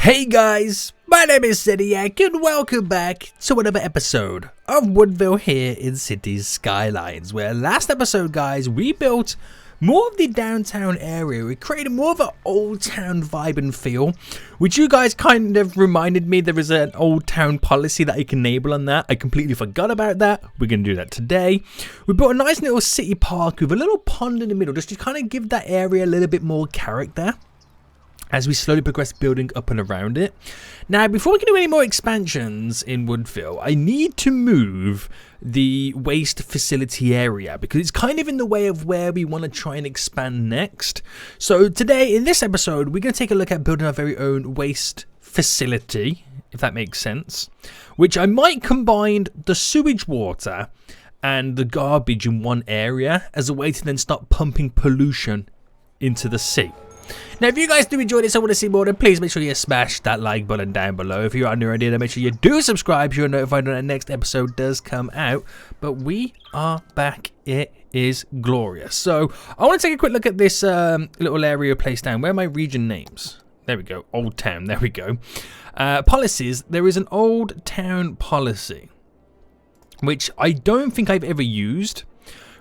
Hey guys, my name is Zediac and welcome back to another episode of Woodville here in Cities Skylines, where last episode guys we built more of the downtown area. We created more of an old town vibe and feel, which you guys kind of reminded me there is an old town policy that I can enable on that. I completely forgot about that. We're going to do that today. We built a nice little city park with a little pond in the middle just to kind of give that area a little bit more character as we slowly progress building up and around it. Now, before we can do any more expansions in Woodville, I need to move the waste facility area because it's kind of in the way of where we want to try and expand next. So today, in this episode, we're going to take a look at building our very own waste facility, if that makes sense, which I might combine the sewage water and the garbage in one area as a way to then start pumping pollution into the sea. Now, if you guys do enjoy this, I want to see more, then please make sure you smash that like button down below. If you're on your idea, then make sure you do subscribe so you're notified when the next episode does come out. But we are back. It is glorious. So, I want to take a quick look at this little area placed down. Where are my region names? There we go. Old Town. There we go. Policies. There is an Old Town policy, which I don't think I've ever used,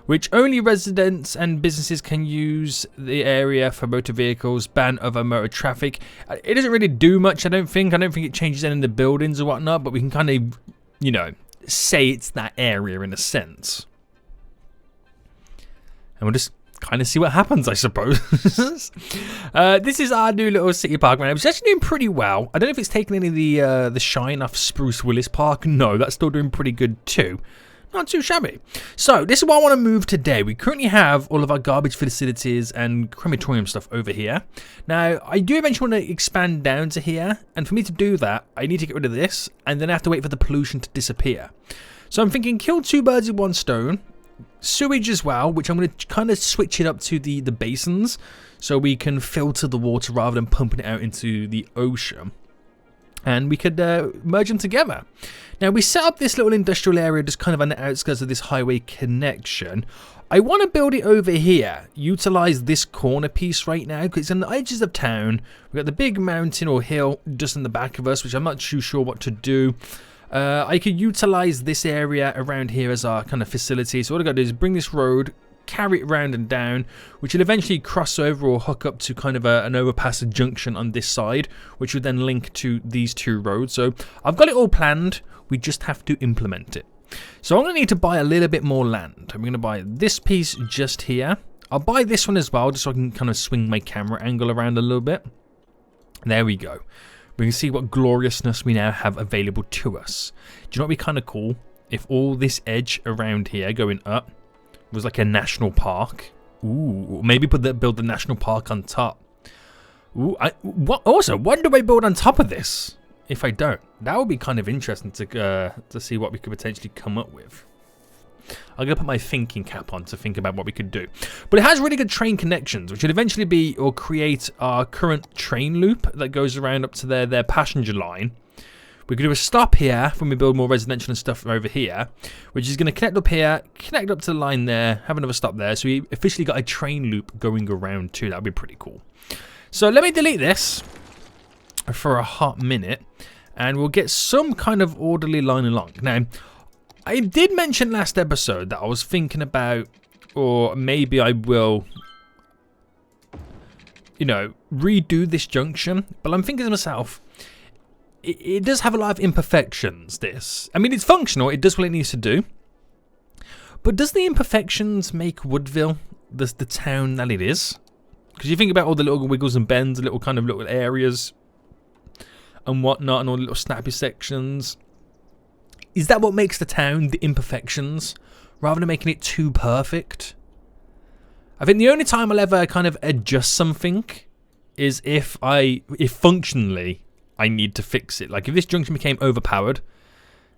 which only residents and businesses can use the area for motor vehicles, ban other motor traffic. It doesn't really do much, I don't think. I don't think it changes any of the buildings or whatnot, but we can kind of, you know, say it's that area in a sense. And we'll just kind of see what happens, I suppose. This is our new little city park, man. It's actually doing pretty well. I don't know if it's taken any of the shine off Spruce Willis Park. No, that's still doing pretty good too. Not too shabby. So this is what I want to move today. We currently have all of our garbage facilities and crematorium stuff over here. Now, I do eventually want to expand down to here. And for me to do that, I need to get rid of this. And then I have to wait for the pollution to disappear. So I'm thinking kill two birds with one stone. Sewage as well, which I'm going to kind of switch it up to the basins. So we can filter the water rather than pumping it out into the ocean. And we could merge them together. Now, we set up this little industrial area just kind of on the outskirts of this highway connection. I want to build it over here, utilize this corner piece right now, because it's on the edges of town. We've got the big mountain or hill just in the back of us, which I'm not too sure what to do. I could utilize this area around here as our kind of facility. So what I've got to do is bring this road, carry it round and down, which will eventually cross over or hook up to kind of an overpass junction on this side, which would then link to these two roads. So I've got it all planned. We just have to implement it. So I'm going to need to buy a little bit more land. I'm going to buy this piece just here. I'll buy this one as well, just so I can kind of swing my camera angle around a little bit. There we go. We can see what gloriousness we now have available to us. Do you know what would be kind of cool? If all this edge around here going up was like a national park. Ooh, maybe build the national park on top. Ooh, what do I build on top of this? If I don't, that would be kind of interesting to see what we could potentially come up with. I'm gonna put my thinking cap on to think about what we could do. But it has really good train connections, which would eventually be or create our current train loop that goes around up to their passenger line. We could do a stop here when we build more residential and stuff over here, which is going to connect up here, connect up to the line there, have another stop there. So we officially got a train loop going around too. That would be pretty cool. So let me delete this for a hot minute, and we'll get some kind of orderly line along. Now, I did mention last episode that I was thinking about, or maybe I will, you know, redo this junction. But I'm thinking to myself, it does have a lot of imperfections, this. I mean, it's functional. It does what it needs to do. But does the imperfections make Woodville the town that it is? Because you think about all the little wiggles and bends, the little areas and whatnot, and all the little snappy sections. Is that what makes the town, the imperfections, rather than making it too perfect? I think the only time I'll ever kind of adjust something is if functionally I need to fix it. Like if this junction became overpowered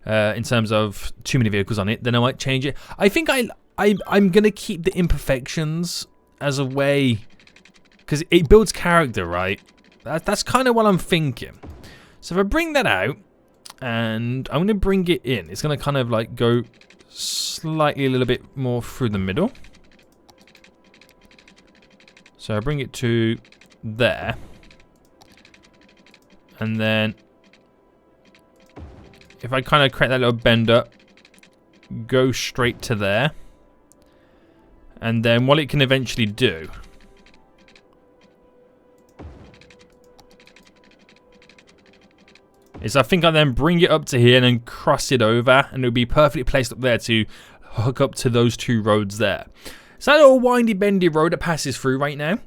in terms of too many vehicles on it, then I might change it. I think I'm going to keep the imperfections as a way, because it builds character, right? That's kind of what I'm thinking. So if I bring that out, and I'm going to bring it in, it's going to kind of like go slightly a little bit more through the middle. So I bring it to there. And then if I kind of create that little bend up, go straight to there. And then what it can eventually do is I think I then bring it up to here and then cross it over, and it'll be perfectly placed up there to hook up to those two roads there. So that little windy bendy road that passes through right now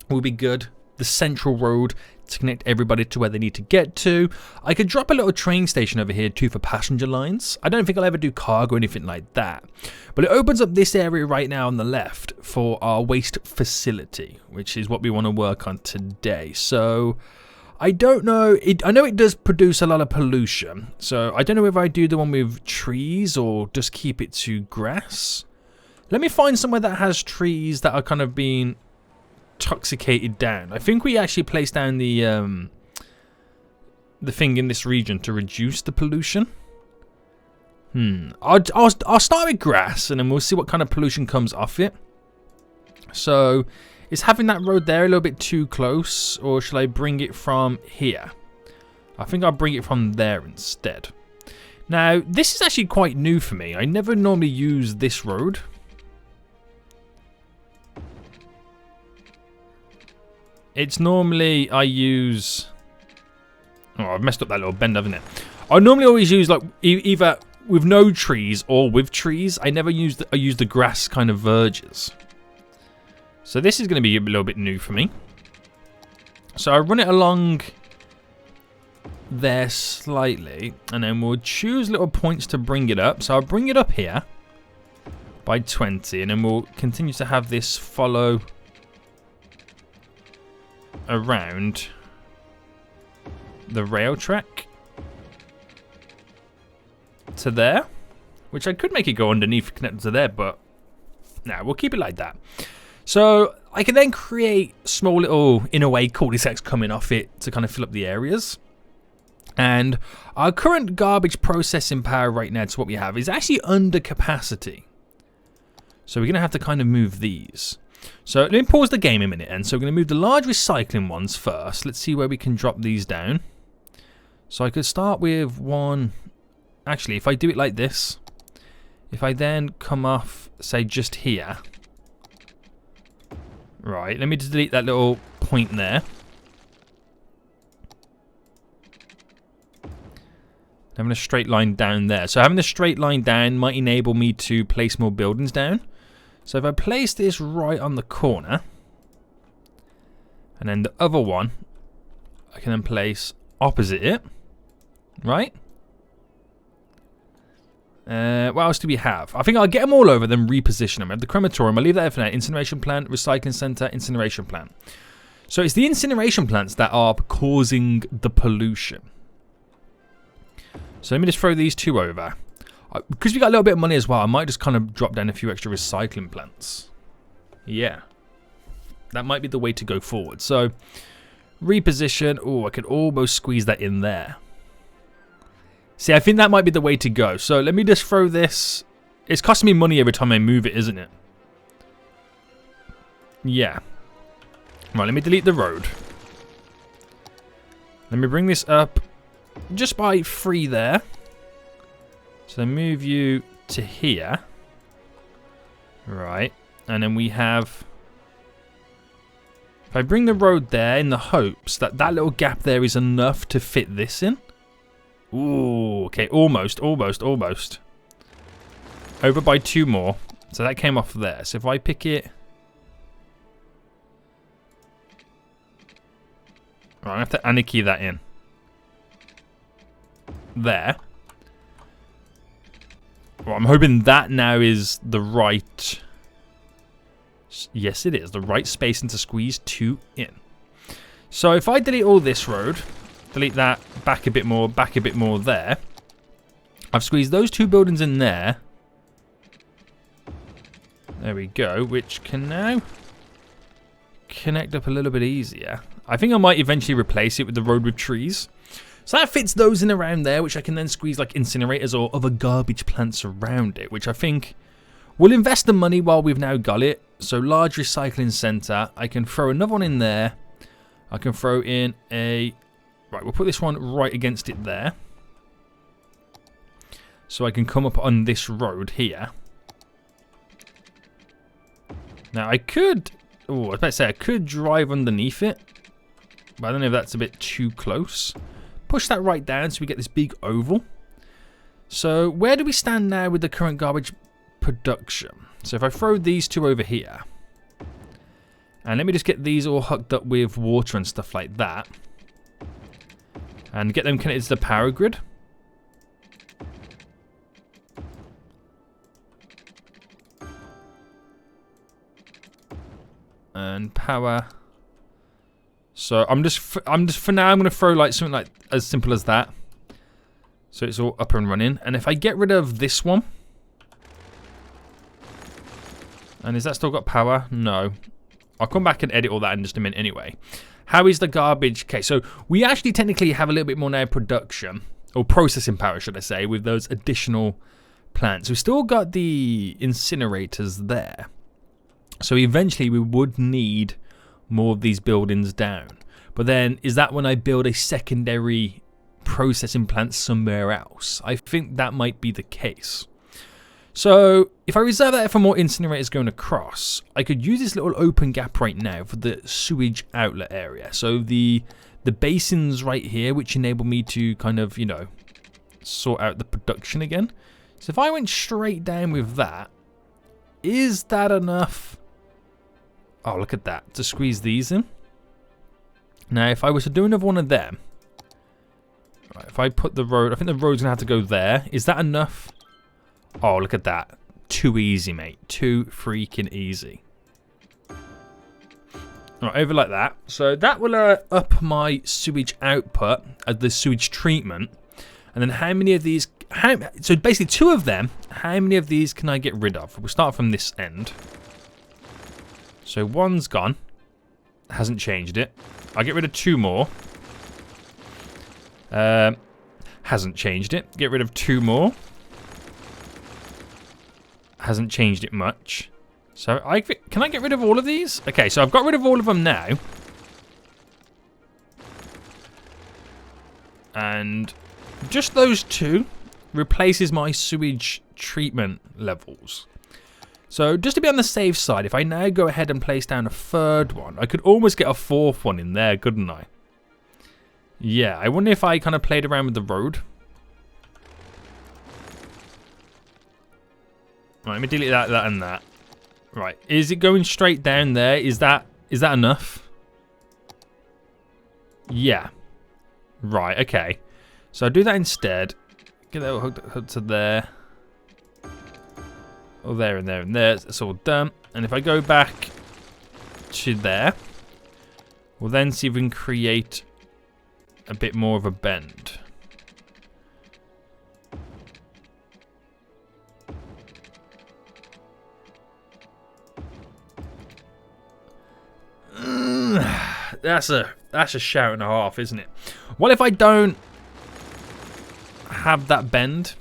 will be good. The central road to connect everybody to where they need to get to. I could drop a little train station over here too for passenger lines. I don't think I'll ever do cargo or anything like that. But it opens up this area right now on the left for our waste facility, which is what we want to work on today. So I don't know. I know it does produce a lot of pollution. So I don't know if I do the one with trees or just keep it to grass. Let me find somewhere that has trees that are kind of being toxicated down. I think we actually placed down the thing in this region to reduce the pollution. I'll start with grass, and then we'll see what kind of pollution comes off it. So is having that road there a little bit too close, or should I bring it from here? I think I'll bring it from there instead. Now this is actually quite new for me. I never normally use this road. It's normally I use... Oh, I've messed up that little bend, haven't it? I normally always use like either with no trees or with trees. I never use I use the grass kind of verges. So this is going to be a little bit new for me. So I run it along there slightly, and then we'll choose little points to bring it up. So I'll bring it up here by 20, and then we'll continue to have this follow around the rail track to there, which I could make it go underneath connected to there, but no, we'll keep it like that. So I can then create small little, in a way, cul-de-sacs coming off it to kind of fill up the areas. And our current garbage processing power right now to what we have is actually under capacity. So we're going to have to kind of move these. So let me pause the game a minute, and so we're going to move the large recycling ones first. Let's see where we can drop these down. So I could start with one. Actually, if I do it like this, if I then come off, say, just here. Right, let me just delete that little point there. Having a straight line down there. So having a straight line down might enable me to place more buildings down. So if I place this right on the corner, and then the other one, I can then place opposite it, right? What else do we have? I think I'll get them all over, then reposition them. I have the crematorium. I'll leave that for now. Incineration plant, recycling centre, incineration plant. So it's the incineration plants that are causing the pollution. So let me just throw these two over. Because we got a little bit of money as well, I might just kind of drop down a few extra recycling plants. Yeah. That might be the way to go forward. So, reposition. Oh, I could almost squeeze that in there. See, I think that might be the way to go. So, let me just throw this. It's costing me money every time I move it, isn't it? Yeah. Right, let me delete the road. Let me bring this up just by 3 there. So move you to here. Right. And then we have... If I bring the road there in the hopes that that little gap there is enough to fit this in. Ooh, okay. Almost. Over by 2 more. So that came off there. So if I pick it... Right, I have to anarchy that in. There. Well, I'm hoping that now is the right... Yes, it is. The right spacing to squeeze 2 in. So if I delete all this road, delete that, back a bit more there. I've squeezed those 2 buildings in there. There we go, which can now connect up a little bit easier. I think I might eventually replace it with the road with trees. So that fits those in around there, which I can then squeeze like incinerators or other garbage plants around it, which I think will invest the money while we've now got it. So large recycling centre, I can throw another one in there. I can throw in a Right, we'll put this one right against it there. So I can come up on this road here. Now I could... Oh, I was about to say I could drive underneath it. But I don't know if that's a bit too close. Push that right down so we get this big oval. So where do we stand now with the current garbage production? So if I throw these two over here. And let me just get these all hooked up with water and stuff like that. And get them connected to the power grid. And power. So I'm just for now I'm going to throw like something like as simple as that. So it's all up and running. And if I get rid of this one. And is that still got power? No. I'll come back and edit all that in just a minute anyway. How is the garbage? Okay, so we actually technically have a little bit more now production. Or processing power, should I say, with those additional plants. We've still got the incinerators there. So eventually we would need more of these buildings down. But then, is that when I build a secondary processing plant somewhere else? I think that might be the case. So, if I reserve that for more incinerators going across, I could use this little open gap right now for the sewage outlet area. So the basins right here, which enable me to kind of, you know, sort out the production again. So if I went straight down with that, is that enough? Oh, look at that, to squeeze these in. Now, if I was to do another one of them, right, if I put the road, I think the road's gonna have to go there. Is that enough? Oh, look at that. Too easy, mate. Too freaking easy. Right, over like that. So that will up my sewage output as the sewage treatment. And then how many of these... so basically 2 of them. How many of these can I get rid of? We'll start from this end. So 1's gone. Hasn't changed it. I'll get rid of 2 more. Hasn't changed it. Get rid of 2 more. Hasn't changed it much. So can I get rid of all of these? Okay, so I've got rid of all of them now. And just those 2 replaces my sewage treatment levels. So just to be on the safe side, if I now go ahead and place down a 3rd one, I could almost get a 4th one in there, couldn't I? Yeah, I wonder if I kind of played around with the road. Right, let me delete that, and that. Right, is it going straight down there? Is that enough? Yeah. Right, okay. So I'll do that instead. Get that hooked to there. Oh, there and there and there. It's all done. And if I go back to there, we'll then see if we can create a bit more of a bend. That's a shout and a half, isn't it? What if I don't have that bend?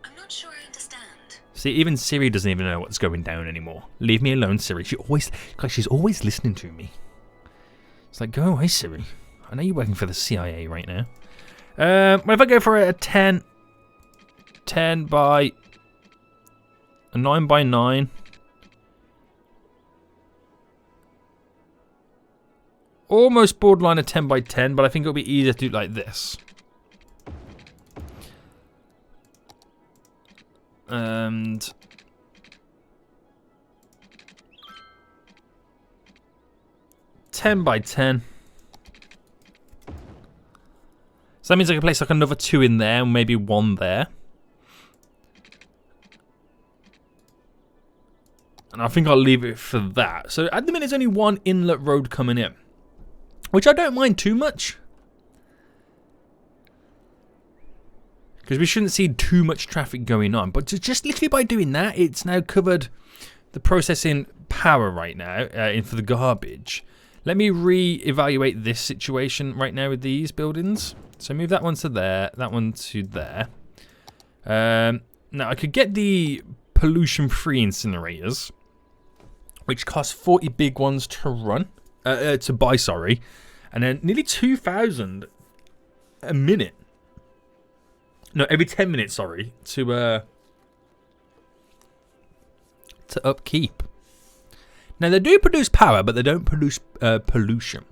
I'm not sure I understand. See, even Siri doesn't even know what's going down anymore. Leave me alone, Siri. She's always listening to me. It's like, go away, Siri. I know you're working for the CIA right now. What if I go for a 10 by a 9 by 9? Almost borderline a 10 by 10, but I think it'll be easier to do it like this. And 10 by 10. So that means I can place like another 2 in there and maybe 1 there. And I think I'll leave it for that. So at the minute, there's only 1 inlet road coming in, which I don't mind too much, because we shouldn't see too much traffic going on. But just literally by doing that, it's now covered the processing power right now for the garbage. Let me re-evaluate this situation right now with these buildings. So move that one to there, that one to there. Now I could get the pollution-free incinerators, which cost 40 big ones to run, to buy, sorry. And then nearly 2,000 a minute. No, every 10 minutes, sorry, to upkeep. Now, they do produce power, but they don't produce pollution.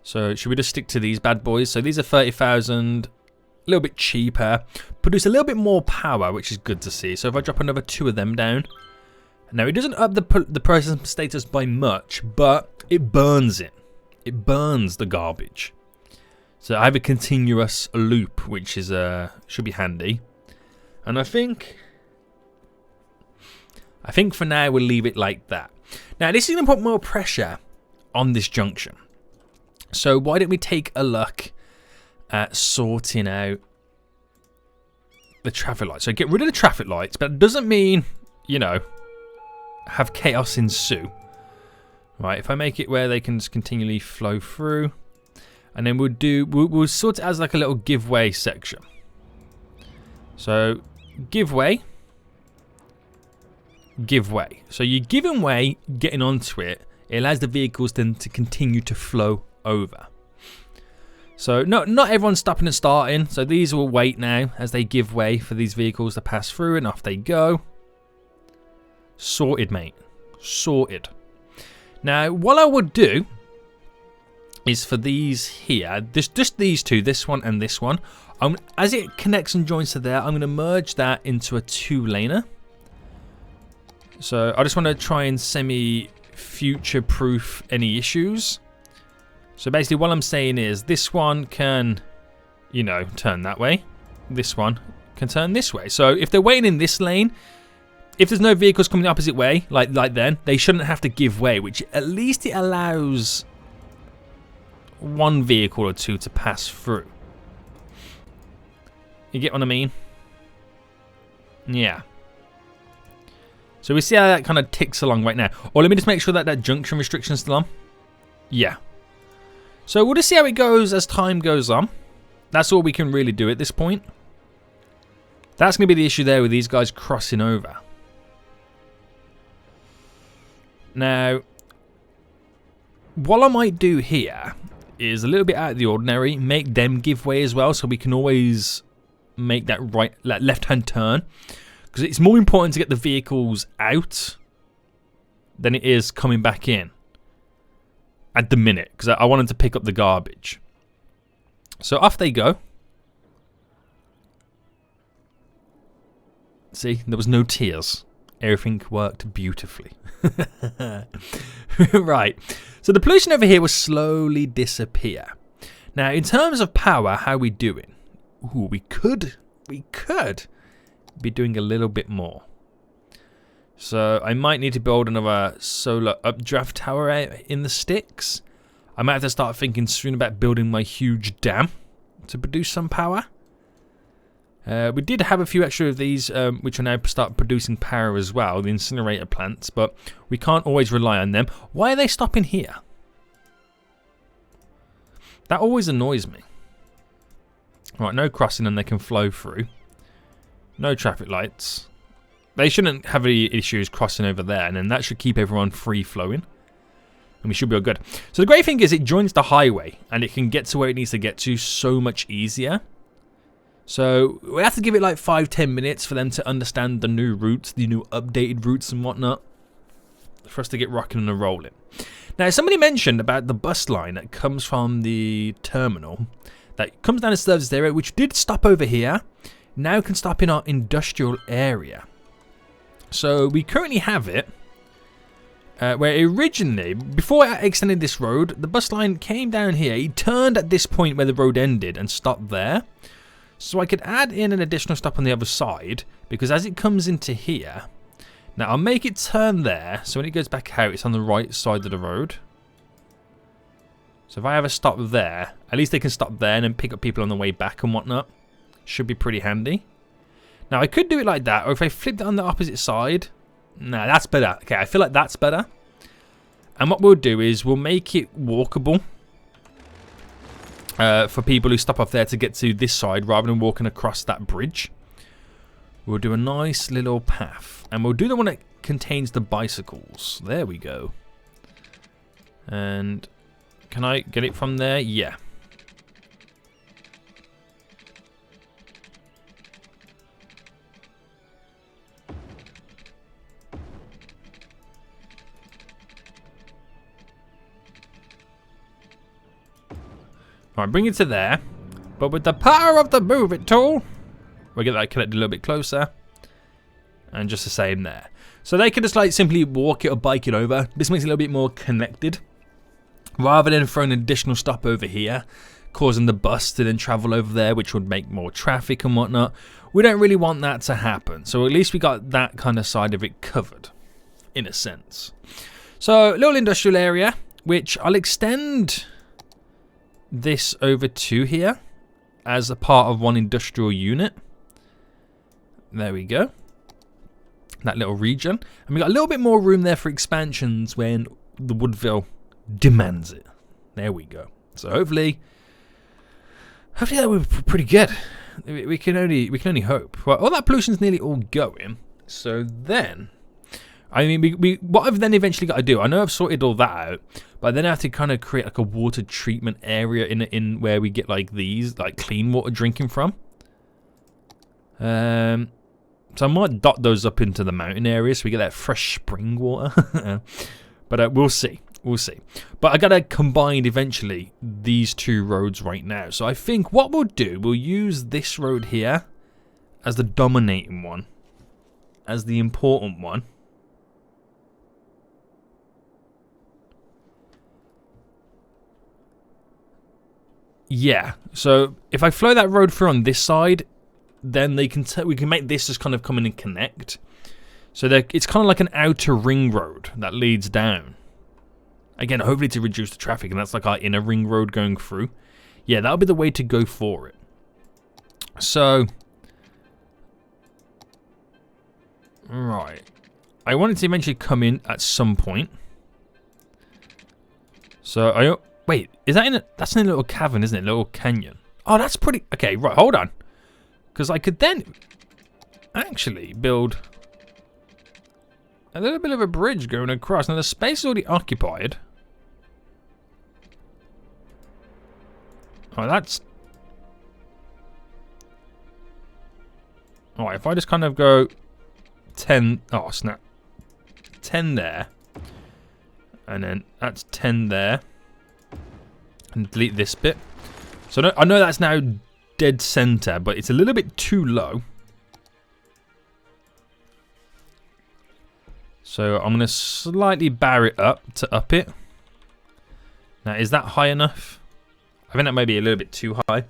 So, should we just stick to these bad boys? So, these are 30,000, a little bit cheaper. Produce a little bit more power, which is good to see. So, if I drop another 2 of them down. Now, it doesn't up the process status by much, but it burns it. It burns the garbage. So, I have a continuous loop, which is should be handy. And I think for now we'll leave it like that. Now this is going to put more pressure on this junction. So why don't we take a look at sorting out the traffic lights. So get rid of the traffic lights, but it doesn't mean, you know, have chaos ensue. Right, if I make it where they can just continually flow through, and then we'll sort it as like a little giveaway section. So giveaway. So you're giving way, getting onto it. It allows the vehicles then to continue to flow over. So not everyone's stopping and starting. So these will wait now as they give way for these vehicles to pass through, and off they go. Sorted, mate. Sorted. Now, what I would do is for these here, just these two, this one and this one. As it connects and joins to there, I'm going to merge that into a 2-laner. So I just want to try and semi-future-proof any issues. So basically what I'm saying is this one can, you know, turn that way. This one can turn this way. So if they're waiting in this lane, if there's no vehicles coming the opposite way, like then, they shouldn't have to give way, which at least it allows one vehicle or two to pass through. You get what I mean? Yeah. So we see how that kind of ticks along right now. Or let me just make sure that junction restriction is still on. Yeah. So we'll just see how it goes as time goes on. That's all we can really do at this point. That's going to be the issue there with these guys crossing over. Now, what I might do here is a little bit out of the ordinary. Make them give way as well, so we can always make that left-hand turn. Because it's more important to get the vehicles out than it is coming back in at the minute. Because I wanted to pick up the garbage. So off they go. See, there was no tears. Everything worked beautifully. Right. So the pollution over here will slowly disappear. Now, in terms of power, how are we doing? Ooh, we could be doing a little bit more. So I might need to build another solar updraft tower out in the sticks. I might have to start thinking soon about building my huge dam to produce some power. We did have a few extra of these, which will now start producing power as well, the incinerator plants, but we can't always rely on them. Why are they stopping here? That always annoys me. Right, no crossing and they can flow through. No traffic lights. They shouldn't have any issues crossing over there, and then that should keep everyone free flowing. And we should be all good. So the great thing is it joins the highway, and it can get to where it needs to get to so much easier. So we have to give it like 5-10 minutes for them to understand the new routes, the new updated routes and whatnot, for us to get rocking and rolling. Now, somebody mentioned about the bus line that comes from the terminal, that comes down to service area, which did stop over here, now can stop in our industrial area. So we currently have it, where originally, before I extended this road, the bus line came down here. It turned at this point where the road ended and stopped there. So I could add in an additional stop on the other side, because as it comes into here, now I'll make it turn there, so when it goes back out, it's on the right side of the road. So if I have a stop there, at least they can stop there and then pick up people on the way back and whatnot. Should be pretty handy. Now I could do it like that, or if I flipped it on the opposite side, nah, that's better. Okay, I feel like that's better. And what we'll do is we'll make it walkable. For people who stop off there to get to this side rather than walking across that bridge. We'll do a nice little path. And we'll do the one that contains the bicycles. There we go. And can I get it from there? Yeah. Alright, bring it to there. But with the power of the move it tool, we'll get that connected a little bit closer. And just the same there. So they can just like simply walk it or bike it over. This makes it a little bit more connected. Rather than throwing an additional stop over here, causing the bus to then travel over there, which would make more traffic and whatnot. We don't really want that to happen. So at least we got that kind of side of it covered, in a sense. So little industrial area, which I'll extend this over to here as a part of one industrial unit. There we go. That little region. And we got a little bit more room there for expansions when the Woodville demands it. There we go. So hopefully that will be pretty good. We can only hope. Well, all that pollution's nearly all going. So then, I mean, what I've then eventually got to do, I know I've sorted all that out, but then I have to kind of create like a water treatment area in where we get like these, like clean water drinking from. So I might dot those up into the mountain area so we get that fresh spring water. But we'll see. We'll see. But I gotta combine eventually these two roads right now. So I think what we'll do, we'll use this road here as the dominating one, as the important one. Yeah. So if I flow that road through on this side, then we can make this just kind of come in and connect. So it's kind of like an outer ring road that leads down. Again, hopefully to reduce the traffic, and that's like our inner ring road going through. Yeah, that'll be the way to go for it. So, right. I want it to eventually come in at some point. So, wait, is that that's in a little cavern, isn't it? A little canyon. Oh, that's pretty, okay, right, hold on. Because I could then actually build a little bit of a bridge going across. Now the space is already occupied. Oh, that's... Alright, if I just kind of go 10... Oh, snap. 10 there. And then that's 10 there. And delete this bit. So I know that's now dead center, but it's a little bit too low. So I'm going to slightly bar it up to up it. Now, is that high enough? I think that may be a little bit too high.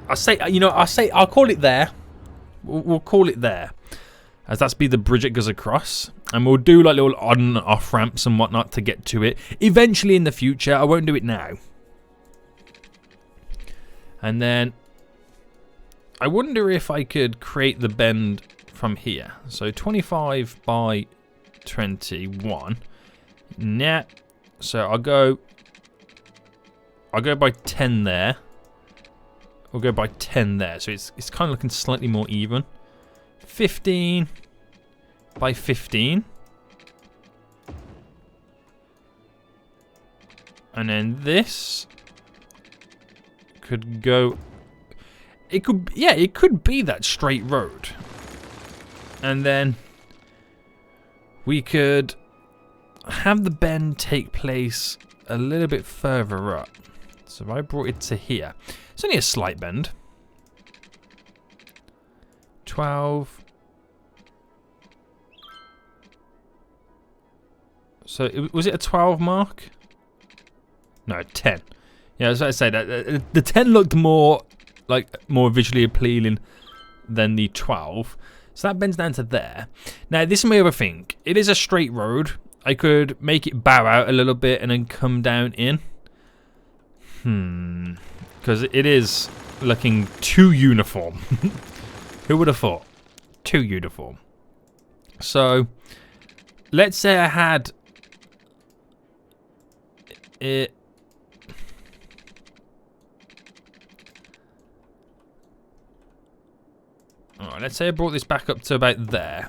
I'll call it there. We'll call it there. As that's be the bridge that goes across. And we'll do like little on and off ramps and whatnot to get to it. Eventually in the future. I won't do it now. And then I wonder if I could create the bend from here. So 25 by 21. Nah. So I'll go by 10 there. We'll go by 10 there. So it's kind of looking slightly more even. 15 by 15. And then this could go... It could be that straight road. And then we could have the bend take place a little bit further up. So if I brought it to here. It's only a slight bend. 12. So was it a 12 mark? No, 10. Yeah, as I say, that the 10 looked more visually appealing than the 12. So that bends down to there. Now, this is my other thing. It is a straight road. I could make it bow out a little bit and then come down in. Because it is looking too uniform. Who would have thought? Too uniform. So, let's say I had it... Alright, let's say I brought this back up to about there.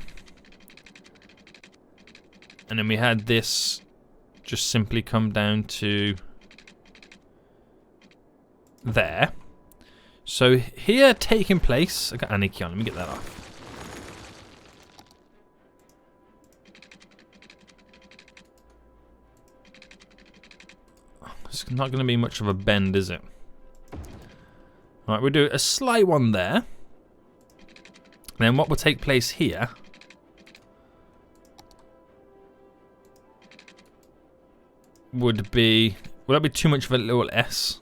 And then we had this just simply come down to there. So here taking place... I got Aniki on, let me get that off. It's not going to be much of a bend, is it? Alright, we'll do a slight one there. And then what will take place here would be... Will that be too much of a little S?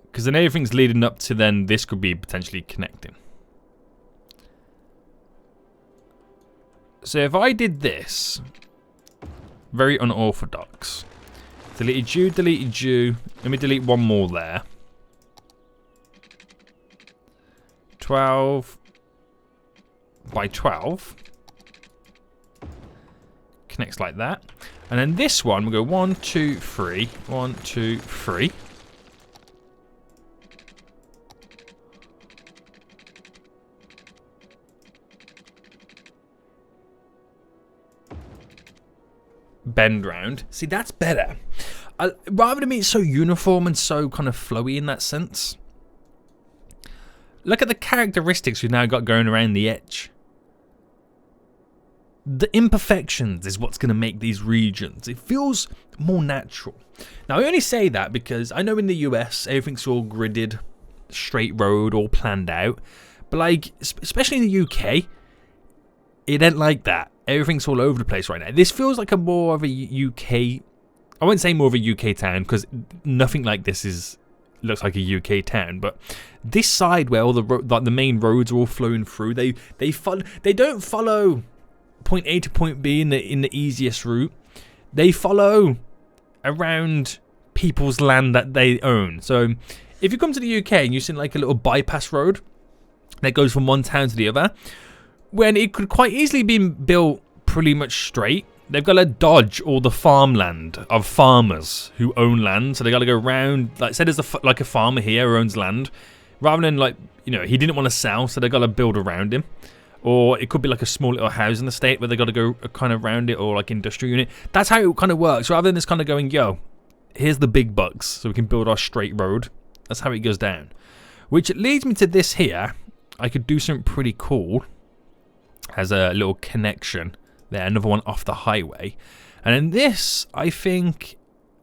Because then everything's leading up to then this could be potentially connecting. So if I did this, very unorthodox. Deleted you, deleted you. Let me delete one more there. 12 by 12. Connects like that. And then this one, we'll go 1, 2, 3. 1, 2, 3. Bend round. See, that's better. Rather than being so uniform and so kind of flowy in that sense. Look at the characteristics we've now got going around the edge. The imperfections is what's going to make these regions. It feels more natural. Now, I only say that because I know in the US, everything's all gridded, straight road, all planned out. But, like, especially in the UK, it ain't like that. Everything's all over the place right now. This feels like a more of a UK... I wouldn't say more of a UK town because nothing like this looks like a UK town. But this side where all the main roads are all flowing through, they don't follow point A to point B in the easiest route. They follow around people's land that they own. So if you come to the UK and you see like a little bypass road that goes from one town to the other, when it could quite easily be built pretty much straight, they've got to dodge all the farmland of farmers who own land. So they got to go around, like say there's like a farmer here who owns land, rather than like, you know, he didn't want to sell, so they got to build around him. Or it could be like a small little housing estate where they got to go kind of around it, or like industrial unit. That's how it kind of works. Rather than this kind of going, yo, here's the big bucks, so we can build our straight road. That's how it goes down. Which leads me to this here. I could do something pretty cool. Has a little connection there, another one off the highway. And in this, I think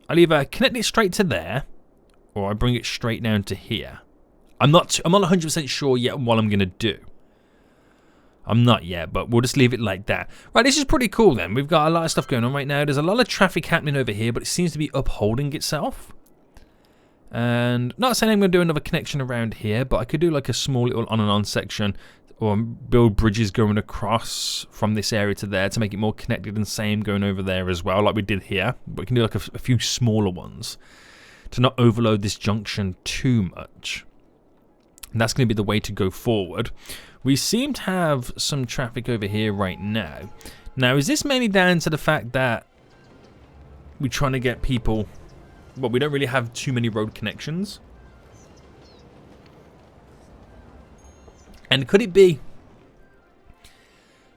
I'll either connect it straight to there, or I bring it straight down to here. I'm not 100% sure yet what I'm going to do. I'm not yet, but we'll just leave it like that. Right, this is pretty cool then. We've got a lot of stuff going on right now. There's a lot of traffic happening over here, but it seems to be upholding itself. And not saying I'm going to do another connection around here, but I could do like a small little on and on section, or build bridges going across from this area to there to make it more connected, and same going over there as well, like we did here. But we can do like a few smaller ones to not overload this junction too much. And that's going to be the way to go forward. We seem to have some traffic over here right now. Now, is this mainly down to the fact that we're trying to get people... Well, we don't really have too many road connections? And could it be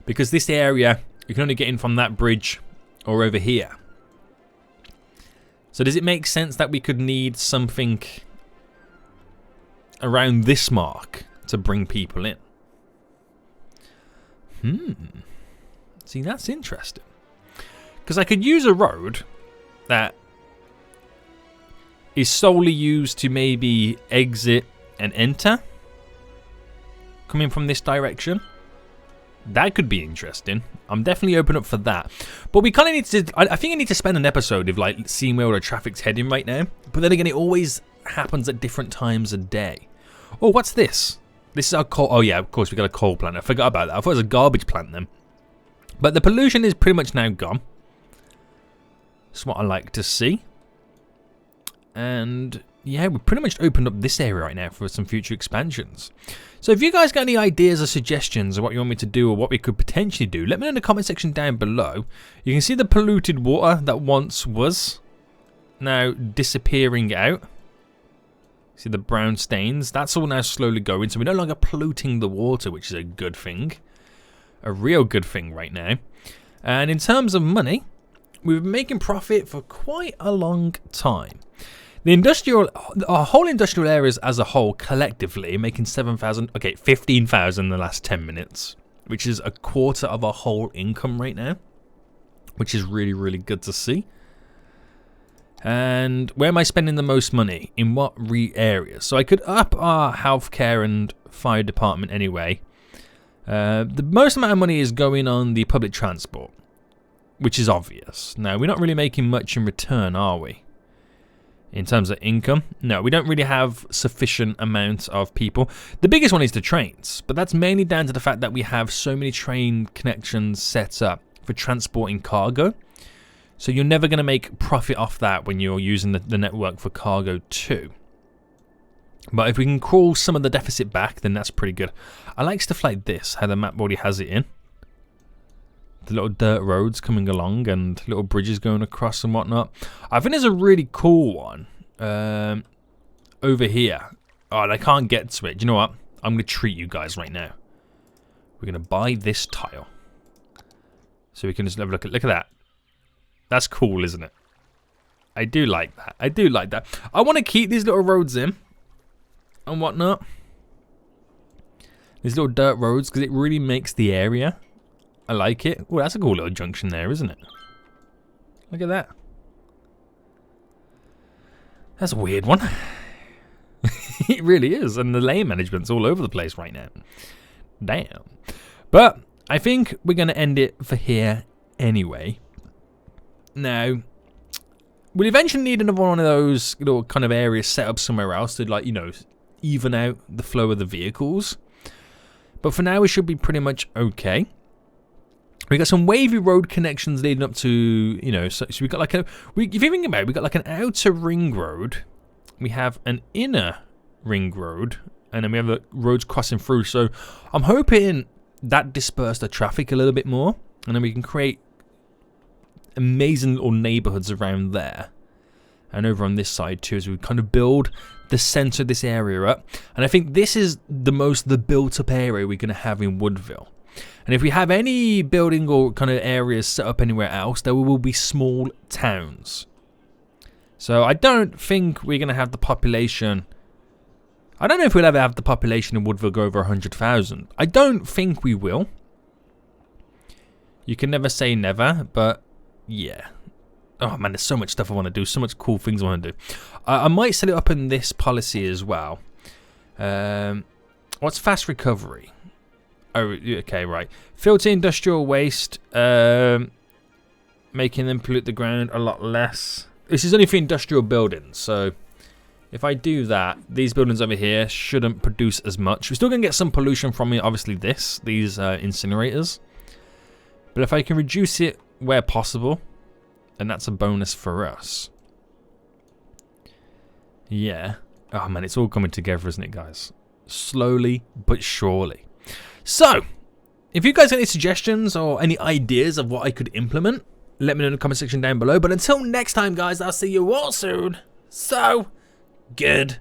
because this area, you can only get in from that bridge or over here? So does it make sense that we could need something around this mark to bring people in? See, that's interesting. Because I could use a road that is solely used to maybe exit and enter, coming from this direction. That could be interesting. I'm definitely open up for that. But we kind of need to... I think I need to spend an episode of like seeing where all the traffic's heading right now. But then again, it always happens at different times of day. Oh, what's this? This is our coal... Oh yeah, of course we got a coal plant. I forgot about that. I thought it was a garbage plant then. But the pollution is pretty much now gone. That's what I like to see. And yeah, we've pretty much opened up this area right now for some future expansions. So if you guys got any ideas or suggestions of what you want me to do or what we could potentially do, let me know in the comment section down below. You can see the polluted water that once was now disappearing out. See the brown stains? That's all now slowly going, so we're no longer polluting the water, which is a good thing. A real good thing right now. And in terms of money, we've been making profit for quite a long time. Our whole industrial areas as a whole collectively making 7,000, okay, 15,000 in the last 10 minutes, which is a quarter of our whole income right now, which is really, really good to see. And where am I spending the most money? In what areas? So I could up our healthcare and fire department anyway. The most amount of money is going on the public transport, which is obvious. Now, we're not really making much in return, are we? In terms of income? No, we don't really have sufficient amount of people. The biggest one is the trains, but that's mainly down to the fact that we have so many train connections set up for transporting cargo. So you're never going to make profit off that when you're using the network for cargo too. But if we can crawl some of the deficit back, then that's pretty good. I like stuff like this, how the map already has it in. The little dirt roads coming along and little bridges going across and whatnot. I think there's a really cool one over here. Oh, and I can't get to it. Do you know what? I'm going to treat you guys right now. We're going to buy this tile. So we can just have a look at that. That's cool, isn't it? I do like that. I do like that. I want to keep these little roads in and whatnot. These little dirt roads, because it really makes the area. I like it. Oh, that's a cool little junction there, isn't it? Look at that. That's a weird one. It really is. And the lane management's all over the place right now. Damn. But I think we're going to end it for here anyway. Now, we'll eventually need another one of those little kind of areas set up somewhere else to, like, you know, even out the flow of the vehicles. But for now, we should be pretty much okay. We got some wavy road connections leading up to, you know, so we got like if you think about it, we got like an outer ring road, we have an inner ring road, and then we have the roads crossing through. So I'm hoping that dispersed the traffic a little bit more, and then we can create amazing little neighborhoods around there and over on this side too, as we kind of build the center of this area up. And I think this is the built up area we're going to have in Woodville. And if we have any building or kind of areas set up anywhere else, there will be small towns. So I don't think we're going to have the population. I don't know if we'll ever have the population in Woodville go over 100,000. I don't think we will. You can never say never, but yeah. Oh man, there's so much stuff I want to do. So much cool things I want to do. I might set it up in this policy as well. What's fast recovery? Oh, okay, right. Filter industrial waste, making them pollute the ground a lot less. This is only for industrial buildings, so if I do that, these buildings over here shouldn't produce as much. We're still going to get some pollution from it, obviously these incinerators. But if I can reduce it where possible, then that's a bonus for us. Yeah. Oh man, it's all coming together, isn't it, guys? Slowly but surely. So, if you guys have any suggestions or any ideas of what I could implement, let me know in the comment section down below. But until next time, guys, I'll see you all soon. So, goodbye.